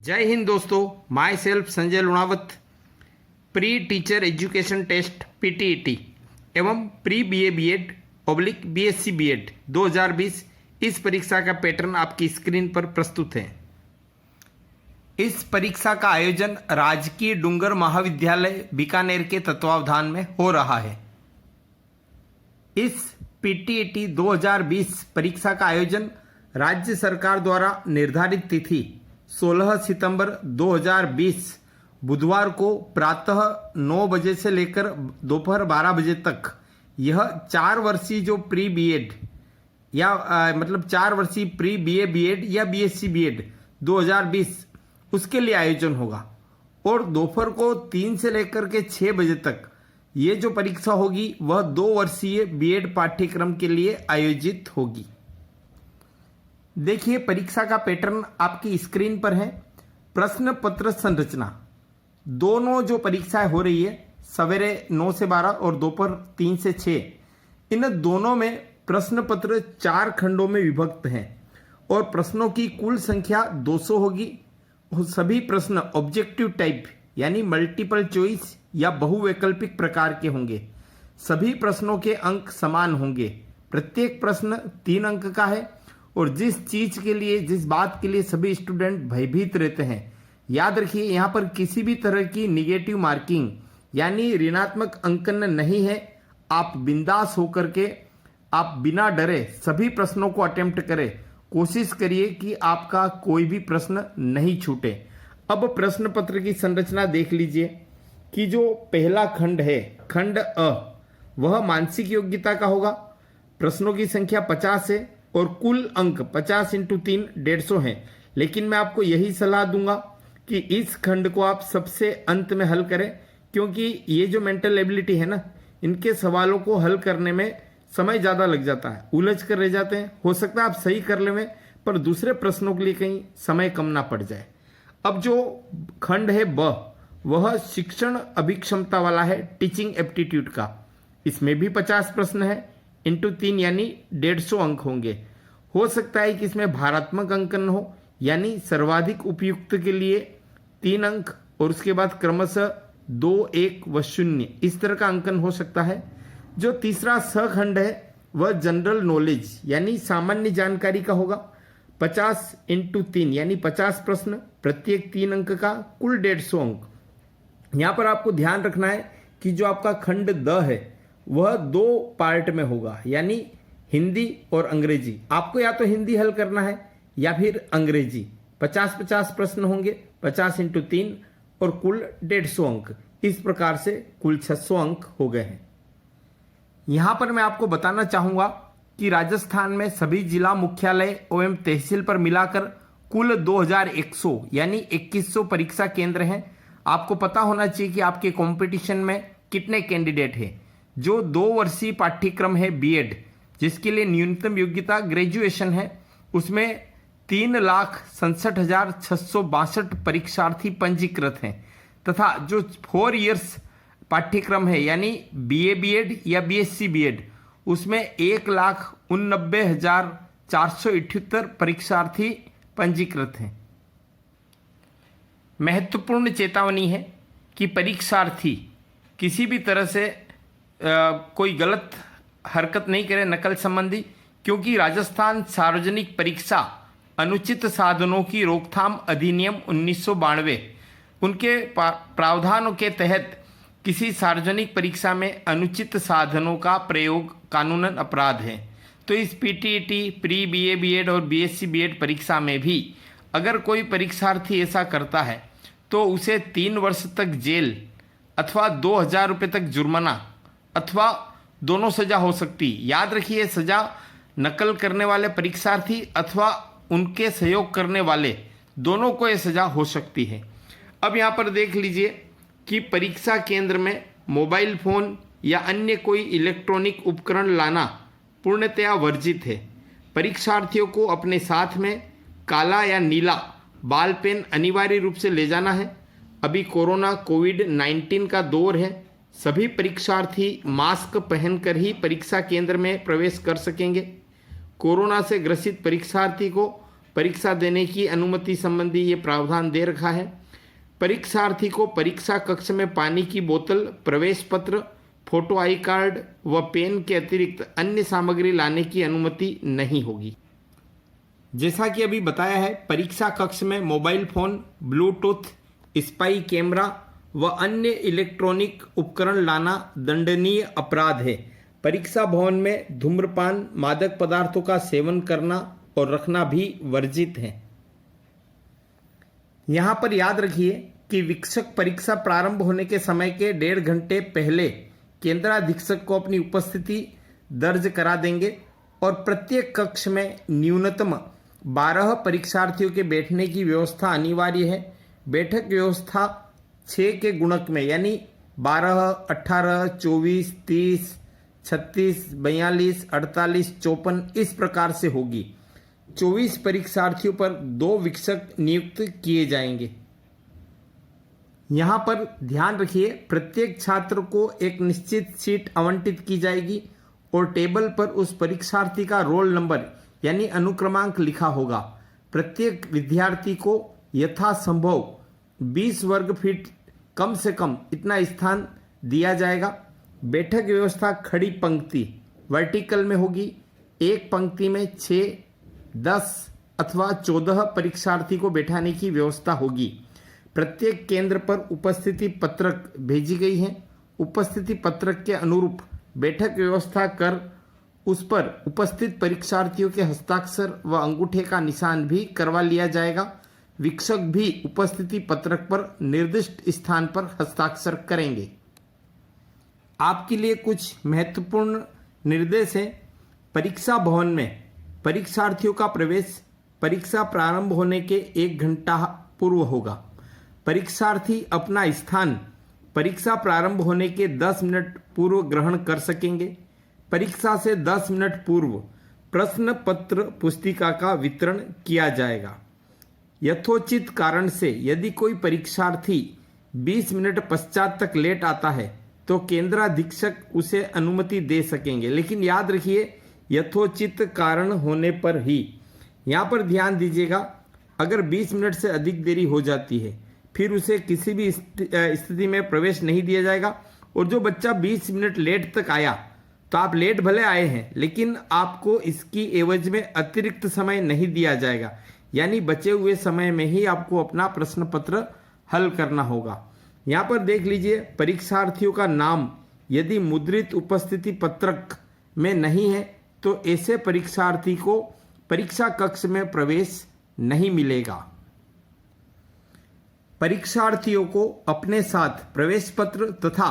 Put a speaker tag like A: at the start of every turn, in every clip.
A: जय हिंद दोस्तों, myself Sanjay Lunawat. Pre teacher education test PTET एवं pre BA BEd public BSc BEd 2020 इस परीक्षा का पैटर्न आपकी स्क्रीन पर प्रस्तुत है। इस परीक्षा का आयोजन राजकीय डूंगर महाविद्यालय बीकानेर के तत्वावधान में हो रहा है। इस पीटीईटी 2020 परीक्षा का आयोजन राज्य सरकार द्वारा निर्धारित तिथि 16 सितंबर 2020 बुधवार को प्रातः 9 बजे से लेकर दोपहर 12 बजे तक यह 4 वर्षीय जो प्री बीएड या 4 वर्षीय प्री बीए बीएड या बीएससी बीएड 2020 उसके लिए आयोजन होगा और दोपहर को 3 से लेकर के 6 बजे तक ये जो परीक्षा होगी वह 2 वर्षीय बीएड पाठ्यक्रम के लिए आयोजित होगी। देखिए, परीक्षा का पैटर्न आपकी स्क्रीन पर है। प्रश्न पत्र संरचना, दोनों जो परीक्षाएं हो रही है सवेरे 9 से 12 और दोपहर 3 से 6, इन दोनों में प्रश्न पत्र 4 खंडों में विभक्त हैं और प्रश्नों की कुल संख्या 200 होगी। सभी प्रश्न ऑब्जेक्टिव टाइप यानी मल्टीपल चॉइस या बहुवैकल्पिक प्रकार के होंगे। सभी प्रश्नों के अंक समान होंगे। प्रत्येक प्रश्न 3 अंक का है और जिस चीज के लिए, जिस बात के लिए सभी स्टूडेंट भयभीत रहते हैं, याद रखिए यहाँ पर किसी भी तरह की निगेटिव मार्किंग यानी ऋणात्मक अंकन नहीं है। आप बिंदास होकर के आप बिना डरे सभी प्रश्नों को अटेम्प्ट करें। कोशिश करिए कि आपका कोई भी प्रश्न नहीं छूटे। अब प्रश्न पत्र की संरचना देख लीजिए कि जो पहला खंड है, खंड अ, वह मानसिक योग्यता का होगा। प्रश्नों की संख्या 50 है और कुल अंक 50 × 3 150 हैं। लेकिन मैं आपको यही सलाह दूंगा कि इस खंड को आप सबसे अंत में हल करें, क्योंकि ये जो मेंटल एबिलिटी है ना, इनके सवालों को हल करने में समय ज़्यादा लग जाता है, उलझ कर रह जाते हैं। हो सकता है आप सही कर लें पर दूसरे प्रश्नों के लिए कहीं समय कम ना पड़ जाए। अब जो खंड है ब, वह शिक्षण अभिक्षमता वाला है, टीचिंग एप्टीट्यूड का। इसमें भी 50 प्रश्न है × 3 यानी 150 अंक होंगे। हो सकता है कि इसमें भारात्मक अंकन हो यानी सर्वाधिक उपयुक्त के लिए 3 अंक और उसके बाद क्रमशः 2, 1 व 0 इस तरह का अंकन हो सकता है। जो तीसरा स खंड है वह जनरल नॉलेज यानी सामान्य जानकारी का होगा। 50 × 3 यानी 50 प्रश्न, प्रत्येक 3 अंक का, कुल 150 अंक। यहाँ पर आपको ध्यान रखना है कि जो आपका खंड द है वह 2 पार्ट में होगा यानी हिंदी और अंग्रेजी। आपको या तो हिंदी हल करना है या फिर अंग्रेजी। 50-50 प्रश्न होंगे, 50 × 3 और कुल 150 अंक। इस प्रकार से कुल 600 अंक हो गए हैं। यहाँ पर मैं आपको बताना चाहूँगा कि राजस्थान में सभी जिला मुख्यालय एवं तहसील पर मिलाकर कुल 2100 यानी 2100 परीक्षा केंद्र हैं। आपको पता होना चाहिए कि आपके कंपटीशन में कितने कैंडिडेट हैं। जो 2 वर्षीय पाठ्यक्रम है बीएड, जिसके लिए न्यूनतम योग्यता ग्रेजुएशन है, उसमें 3,67,662 परीक्षार्थी पंजीकृत हैं तथा जो 4 इयर्स पाठ्यक्रम है यानी बीए बीएड या बीएससी बीएड, उसमें 1,89,478 परीक्षार्थी पंजीकृत हैं। महत्वपूर्ण चेतावनी है कि परीक्षार्थी किसी भी तरह से कोई गलत हरकत नहीं करे नकल संबंधी, क्योंकि राजस्थान सार्वजनिक परीक्षा अनुचित साधनों की रोकथाम अधिनियम 1992 उनके प्रावधानों के तहत किसी सार्वजनिक परीक्षा में अनुचित साधनों का प्रयोग कानूनन अपराध है। तो इस पीटीईटी, प्री बीए बीएड और बीएससी बीएड परीक्षा में भी अगर कोई परीक्षार्थी ऐसा करता है तो उसे 3 वर्ष तक जेल अथवा 2,000 रुपये तक जुर्माना अथवा दोनों सजा हो सकती। याद रखिए, सजा नकल करने वाले परीक्षार्थी अथवा उनके सहयोग करने वाले दोनों को यह सजा हो सकती है। अब यहाँ पर देख लीजिए कि परीक्षा केंद्र में मोबाइल फोन या अन्य कोई इलेक्ट्रॉनिक उपकरण लाना पूर्णतया वर्जित है। परीक्षार्थियों को अपने साथ में काला या नीला बाल पेन अनिवार्य रूप से ले जाना है। अभी कोरोना कोविड-19 का दौर है। सभी परीक्षार्थी मास्क पहनकर ही परीक्षा केंद्र में प्रवेश कर सकेंगे। कोरोना से ग्रसित परीक्षार्थी को परीक्षा देने की अनुमति संबंधी ये प्रावधान दे रखा है। परीक्षार्थी को परीक्षा कक्ष में पानी की बोतल, प्रवेश पत्र, फोटो आई कार्ड व पेन के अतिरिक्त अन्य सामग्री लाने की अनुमति नहीं होगी। जैसा कि अभी बताया है, परीक्षा कक्ष में mobile phone, Bluetooth, spy camera व अन्य इलेक्ट्रॉनिक उपकरण लाना दंडनीय अपराध है। परीक्षा भवन में धूम्रपान, मादक पदार्थों का सेवन करना और रखना भी वर्जित है। यहाँ पर याद रखिए कि वीक्षक परीक्षा प्रारंभ होने के समय के 1.5 घंटे पहले केंद्राधीक्षक को अपनी उपस्थिति दर्ज करा देंगे और प्रत्येक कक्ष में न्यूनतम 12 परीक्षार्थियों के बैठने की व्यवस्था अनिवार्य है। बैठक व्यवस्था 6 के गुणक में यानी 12, 18, 24, 30, 36, 42, 48, 54 इस प्रकार से होगी। 24 परीक्षार्थियों पर 2 वीक्षक नियुक्त किए जाएंगे। यहाँ पर ध्यान रखिए, प्रत्येक छात्र को एक निश्चित सीट आवंटित की जाएगी और टेबल पर उस परीक्षार्थी का रोल नंबर यानी अनुक्रमांक लिखा होगा। प्रत्येक विद्यार्थी को यथासंभव 20 वर्ग फीट कम से कम इतना स्थान दिया जाएगा। बैठक व्यवस्था खड़ी पंक्ति वर्टिकल में होगी। एक पंक्ति में 6, 10 अथवा 14 परीक्षार्थी को बैठाने की व्यवस्था होगी। प्रत्येक केंद्र पर उपस्थिति पत्रक भेजी गई है। उपस्थिति पत्रक के अनुरूप बैठक व्यवस्था कर उस पर उपस्थित परीक्षार्थियों के हस्ताक्षर व अंगूठे का निशान भी करवा लिया जाएगा। वीक्षक भी उपस्थिति पत्रक पर निर्दिष्ट स्थान पर हस्ताक्षर करेंगे। आपके लिए कुछ महत्वपूर्ण निर्देश हैं। परीक्षा भवन में परीक्षार्थियों का प्रवेश परीक्षा प्रारंभ होने के 1 घंटा पूर्व होगा। परीक्षार्थी अपना स्थान परीक्षा प्रारंभ होने के 10 मिनट पूर्व ग्रहण कर सकेंगे। परीक्षा से 10 मिनट पूर्व प्रश्न पत्र पुस्तिका का वितरण किया जाएगा। यथोचित कारण से यदि कोई परीक्षार्थी 20 मिनट पश्चात तक लेट आता है तो केंद्राधीक्षक उसे अनुमति दे सकेंगे, लेकिन याद रखिए यथोचित कारण होने पर ही। यहाँ पर ध्यान दीजिएगा, अगर 20 मिनट से अधिक देरी हो जाती है फिर उसे किसी भी स्थिति में प्रवेश नहीं दिया जाएगा। और जो बच्चा 20 मिनट लेट तक आया तो आप लेट भले आए हैं लेकिन आपको इसकी एवज में अतिरिक्त समय नहीं दिया जाएगा, यानी बचे हुए समय में ही आपको अपना प्रश्न पत्र हल करना होगा। यहाँ पर देख लीजिए, परीक्षार्थियों का नाम यदि मुद्रित उपस्थिति पत्रक में नहीं है तो ऐसे परीक्षार्थी को परीक्षा कक्ष में प्रवेश नहीं मिलेगा। परीक्षार्थियों को अपने साथ प्रवेश पत्र तथा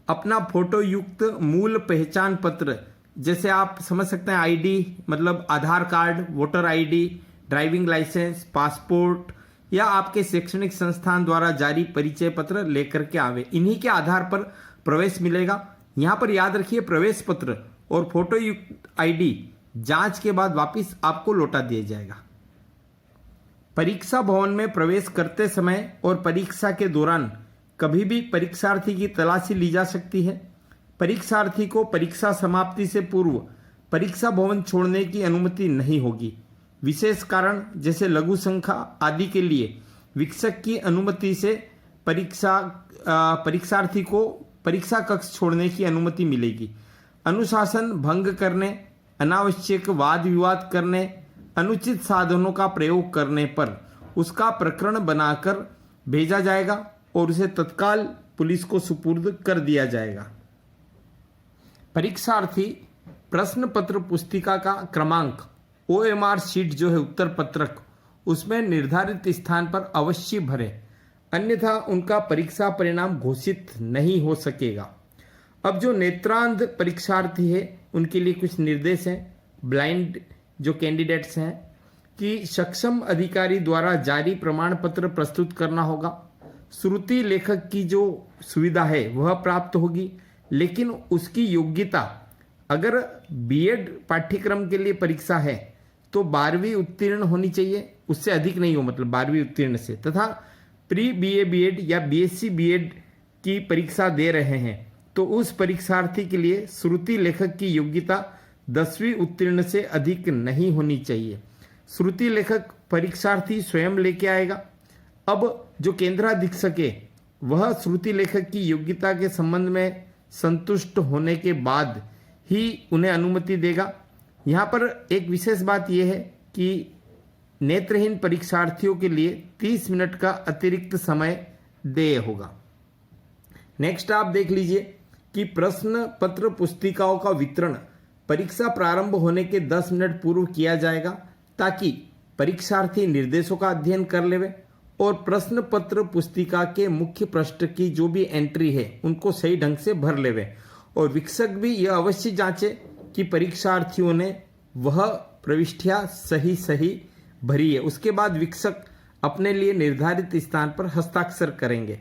A: अपना फोटो युक्त मूल पहचान पत्र, जैसे आप समझ सकते हैं आईडी मतलब Aadhaar card, voter ID, driving licence, passport या आपके शैक्षणिक संस्थान द्वारा जारी परिचय पत्र लेकर के आवे। इन्हीं के आधार पर प्रवेश मिलेगा। यहाँ पर याद रखिए, प्रवेश पत्र और फोटो युक्त आईडी जांच के बाद वापस आपको लौटा दिया जाएगा। परीक्षा भवन में प्रवेश करते समय और परीक्षा के दौरान कभी भी परीक्षार्थी की तलाशी ली जा सकती है। परीक्षार्थी को परीक्षा समाप्ति से पूर्व परीक्षा भवन छोड़ने की अनुमति नहीं होगी। विशेष कारण जैसे लघु संख्या आदि के लिए वीक्षक की अनुमति से परीक्षार्थी को परीक्षा कक्ष छोड़ने की अनुमति मिलेगी। अनुशासन भंग करने, अनावश्यक वाद विवाद करने, अनुचित साधनों का प्रयोग करने पर उसका प्रकरण बनाकर भेजा जाएगा और उसे तत्काल पुलिस को सुपुर्द कर दिया जाएगा। परीक्षार्थी प्रश्न पत्र पुस्तिका का क्रमांक OMR शीट जो है उत्तर पत्रक, उसमें निर्धारित स्थान पर अवश्य भरें, अन्यथा उनका परीक्षा परिणाम घोषित नहीं हो सकेगा। अब जो नेत्रांध परीक्षार्थी है उनके लिए कुछ निर्देश हैं। ब्लाइंड जो कैंडिडेट्स हैं कि सक्षम अधिकारी द्वारा जारी प्रमाण पत्र प्रस्तुत करना होगा। श्रुति लेखक की जो सुविधा है वह प्राप्त होगी, लेकिन उसकी योग्यता अगर बीएड पाठ्यक्रम के लिए परीक्षा है तो 12वीं उत्तीर्ण होनी चाहिए, उससे अधिक नहीं हो, मतलब 12वीं उत्तीर्ण से, तथा प्री बीए बीएड या बीएससी बीएड की परीक्षा दे रहे हैं तो उस परीक्षार्थी के लिए श्रुति लेखक की योग्यता 10वीं उत्तीर्ण से अधिक नहीं होनी चाहिए। श्रुति लेखक परीक्षार्थी स्वयं लेके आएगा। अब जो केंद्राधीक्षक है वह श्रुति लेखक की योग्यता के संबंध में संतुष्ट होने के बाद ही उन्हें अनुमति देगा। यहाँ पर एक विशेष बात यह है कि नेत्रहीन परीक्षार्थियों के लिए 30 मिनट का अतिरिक्त समय देय होगा। नेक्स्ट आप देख लीजिए कि प्रश्न पत्र पुस्तिकाओं का वितरण परीक्षा प्रारंभ होने के 10 मिनट पूर्व किया जाएगा ताकि परीक्षार्थी निर्देशों का अध्ययन कर लेवे और प्रश्न पत्र पुस्तिका के मुख्य पृष्ठ की जो भी एंट्री है उनको सही ढंग से भर लेवे और विक्षक भी यह अवश्य जांचे कि परीक्षार्थियों ने वह प्रविष्टियां सही भरी है। उसके बाद विक्षक अपने लिए निर्धारित स्थान पर हस्ताक्षर करेंगे।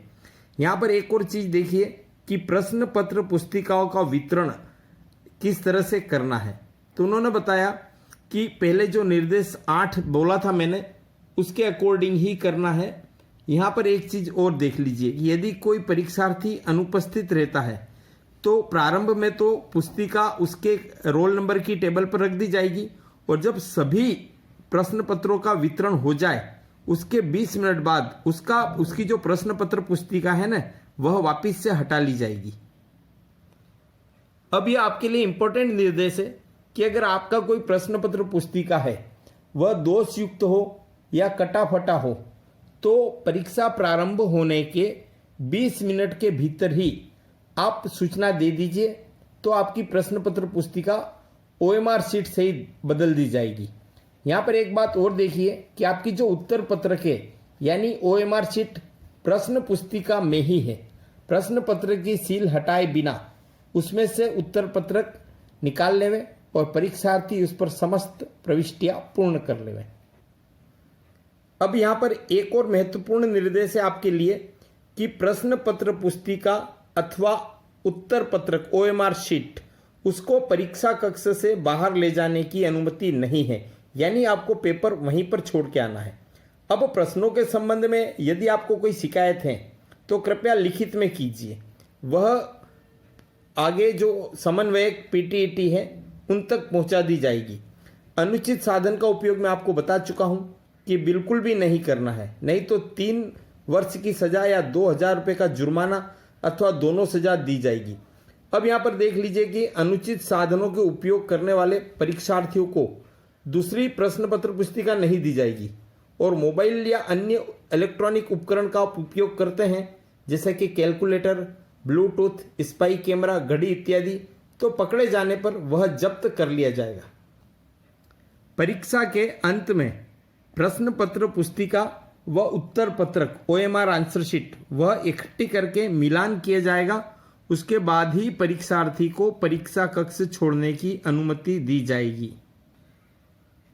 A: यहाँ पर एक और चीज देखिए कि प्रश्न पत्र पुस्तिकाओं का वितरण किस तरह से करना है। तो उन्होंने बताया कि पहले जो निर्देश 8 बोला था मैंने उसके अकॉर्डिंग ही करना है। यहाँ पर एक चीज और देख लीजिए कि यदि कोई परीक्षार्थी अनुपस्थित रहता है तो प्रारंभ में तो पुस्तिका उसके रोल नंबर की टेबल पर रख दी जाएगी और जब सभी प्रश्न पत्रों का वितरण हो जाए उसके 20 मिनट बाद उसकी जो प्रश्न पत्र पुस्तिका है ना वह वापिस से हटा ली जाएगी। अब यह आपके लिए इंपॉर्टेंट निर्देश है कि अगर आपका कोई प्रश्न पत्र पुस्तिका है वह दोष युक्त हो या कटा फटा हो तो परीक्षा प्रारंभ होने के 20 मिनट के भीतर ही आप सूचना दे दीजिए तो आपकी प्रश्न पत्र पुस्तिका OMR शीट सहित बदल दी जाएगी। यहाँ पर एक बात और देखिए कि आपकी जो उत्तर पत्रक है यानी OMR शीट प्रश्न पुस्तिका में ही है। प्रश्न पत्र की सील हटाए बिना उसमें से उत्तर पत्रक निकाल लेवे और परीक्षार्थी उस पर समस्त प्रविष्टियां पूर्ण कर लेवे। अब यहाँ पर एक और महत्वपूर्ण निर्देश है आपके लिए कि प्रश्न पत्र पुस्तिका अथवा उत्तर पत्रक OMR शीट उसको परीक्षा कक्ष से बाहर ले जाने की अनुमति नहीं है, यानी आपको पेपर वहीं पर छोड़ के आना है। अब प्रश्नों के संबंध में यदि आपको कोई शिकायत है तो कृपया लिखित में कीजिए, वह आगे जो समन्वयक PTET है उन तक पहुंचा दी जाएगी। अनुचित साधन का उपयोग मैं आपको बता चुका हूं कि बिल्कुल भी नहीं करना है, नहीं तो 3 वर्ष की सजा या 2000 रुपये का जुर्माना अथवा दोनों सजा दी जाएगी। अब यहाँ पर देख लीजिए कि अनुचित साधनों के उपयोग करने वाले परीक्षार्थियों को दूसरी प्रश्न पत्र पुस्तिका नहीं दी जाएगी और मोबाइल या अन्य इलेक्ट्रॉनिक उपकरण का उपयोग करते हैं जैसे कि कैलकुलेटर, ब्लूटूथ, स्पाई कैमरा, घड़ी इत्यादि, तो पकड़े जाने पर वह जब्त कर लिया जाएगा। परीक्षा के अंत में प्रश्न पत्र पुस्तिका व उत्तर पत्रक OMR आंसर शीट वह इकट्ठी करके मिलान किया जाएगा। उसके बाद ही परीक्षार्थी को परीक्षा कक्ष छोड़ने की अनुमति दी जाएगी।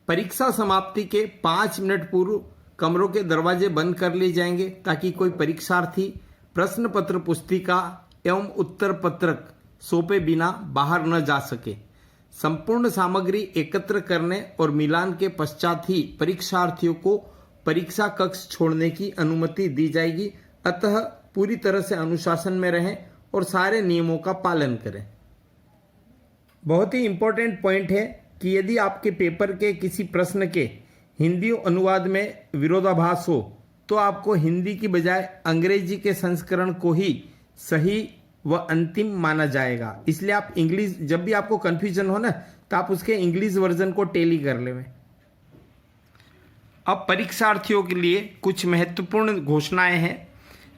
A: परीक्षा समाप्ति के 5 मिनट पूर्व कमरों के दरवाजे बंद कर लिए जाएंगे ताकि कोई परीक्षार्थी प्रश्न पत्र पुस्तिका एवं उत्तर पत्रक सौंपे बिना बाहर न जा सके। संपूर्ण सामग्री एकत्र करने और मिलान के पश्चात ही परीक्षार्थियों को परीक्षा कक्ष छोड़ने की अनुमति दी जाएगी। अतः पूरी तरह से अनुशासन में रहें और सारे नियमों का पालन करें। बहुत ही इंपॉर्टेंट पॉइंट है कि यदि आपके पेपर के किसी प्रश्न के हिंदी अनुवाद में विरोधाभास हो तो आपको हिंदी की बजाय अंग्रेजी के संस्करण को ही सही व अंतिम माना जाएगा। इसलिए आप इंग्लिश, जब भी आपको कंफ्यूजन हो ना तो आप उसके इंग्लिश वर्जन को टैली कर लें। अब परीक्षार्थियों के लिए कुछ महत्वपूर्ण घोषणाएं हैं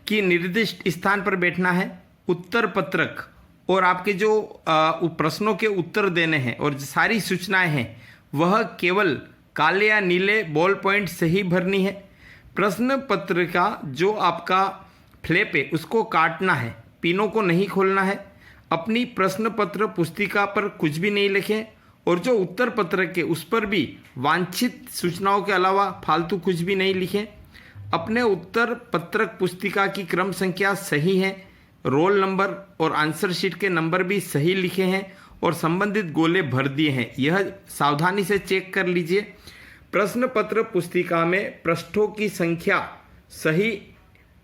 A: कि निर्दिष्ट स्थान पर बैठना है, उत्तर पत्रक और आपके जो प्रश्नों के उत्तर देने हैं और सारी सूचनाएं हैं वह केवल काले या नीले बॉल पॉइंट से ही भरनी है। प्रश्न पत्र का जो आपका फ्लैप है उसको काटना है, पिनों को नहीं खोलना है। अपनी प्रश्न पत्र पुस्तिका पर कुछ भी नहीं लिखें और जो उत्तर पत्रक है उस पर भी वांछित सूचनाओं के अलावा फालतू कुछ भी नहीं लिखें। अपने उत्तर पत्रक पुस्तिका की क्रम संख्या सही है, रोल नंबर और आंसर शीट के नंबर भी सही लिखे हैं और संबंधित गोले भर दिए हैं, यह सावधानी से चेक कर लीजिए। प्रश्न पत्र पुस्तिका में पृष्ठों की संख्या सही,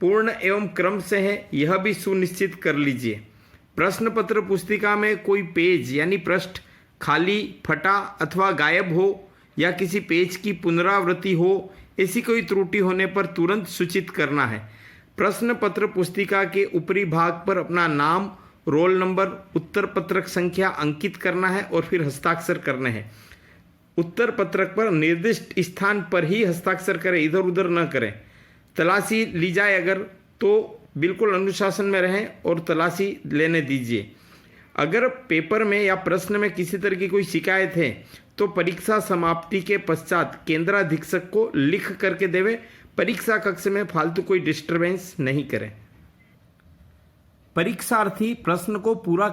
A: पूर्ण एवं क्रम से है, यह भी सुनिश्चित कर लीजिए। प्रश्न पत्र पुस्तिका में कोई पेज यानी पृष्ठ खाली, फटा अथवा गायब हो या किसी पेज की पुनरावृत्ति हो, ऐसी कोई त्रुटि होने पर तुरंत सूचित करना है। प्रश्न पत्र पुस्तिका के ऊपरी भाग पर अपना नाम, रोल नंबर, उत्तर पत्रक संख्या अंकित करना है और फिर हस्ताक्षर करने हैं। उत्तर पत्रक पर निर्दिष्ट स्थान पर ही हस्ताक्षर करें, इधर उधर न करें। तलाशी ली जाए अगर तो बिल्कुल अनुशासन में रहें और तलाशी लेने दीजिए। अगर पेपर में या प्रश्न में किसी तरह की कोई शिकायत है तो परीक्षा समाप्ति के पश्चात केंद्राधीक्षक को लिख करके देवे। परीक्षा कक्ष में फालतू कोई डिस्टरबेंस नहीं करें। परीक्षार्थी प्रश्न को पूरा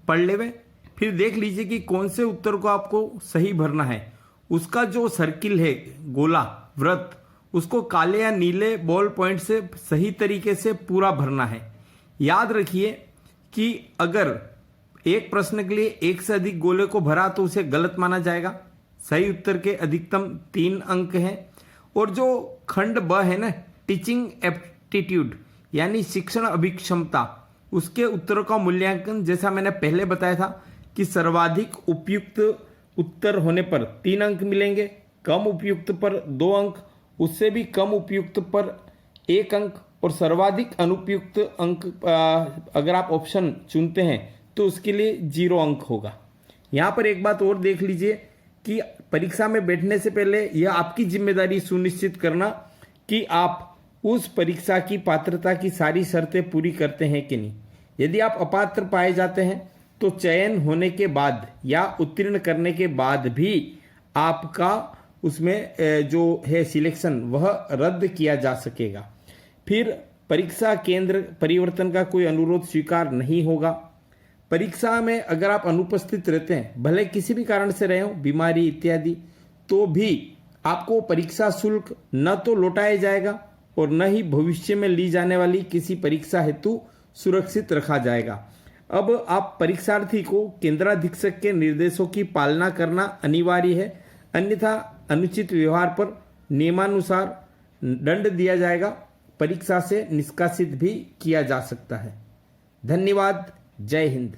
A: पढ़ लेवे, फिर देख लीजिए कि कौन से उत्तर को आपको सही भरना है। उसका जो सर्किल है, गोला, वृत्त, उसको काले या नीले बॉल पॉइंट से सही तरीके से पूरा भरना है। याद रखिए कि अगर एक प्रश्न के लिए एक से अधिक गोले को भरा तो उसे गलत माना जाएगा। सही उत्तर के अधिकतम 3 अंक हैं। और जो खंड ब है ना, टीचिंग एप्टीट्यूड यानी शिक्षण अभिक्षमता, उसके उत्तरों का मूल्यांकन जैसा मैंने पहले बताया था कि सर्वाधिक उपयुक्त उत्तर होने पर 3 अंक मिलेंगे, कम उपयुक्त पर 2 अंक, उससे भी कम उपयुक्त पर 1 अंक और सर्वाधिक अनुपयुक्त अंक अगर आप ऑप्शन चुनते हैं तो उसके लिए 0 अंक होगा। यहाँ पर एक बात और देख लीजिए कि परीक्षा में बैठने से पहले यह आपकी जिम्मेदारी सुनिश्चित करना कि आप उस परीक्षा की पात्रता की सारी शर्तें पूरी करते हैं कि नहीं। यदि आप अपात्र पाए जाते हैं तो चयन होने के बाद या उत्तीर्ण करने के बाद भी आपका उसमें जो है सिलेक्शन वह रद्द किया जा सकेगा। फिर परीक्षा केंद्र परिवर्तन का कोई अनुरोध स्वीकार नहीं होगा। परीक्षा में अगर आप अनुपस्थित रहते हैं, भले किसी भी कारण से रहे हो, बीमारी इत्यादि, तो भी आपको परीक्षा शुल्क न तो लौटाया जाएगा और न ही भविष्य में ली जाने वाली किसी परीक्षा हेतु सुरक्षित रखा जाएगा। अब आप परीक्षार्थी को केंद्राधीक्षक के निर्देशों की पालना करना अनिवार्य है, अन्यथा अनुचित व्यवहार पर नियमानुसार दंड दिया जाएगा, परीक्षा से निष्कासित भी किया जा सकता है। धन्यवाद। जय हिंद।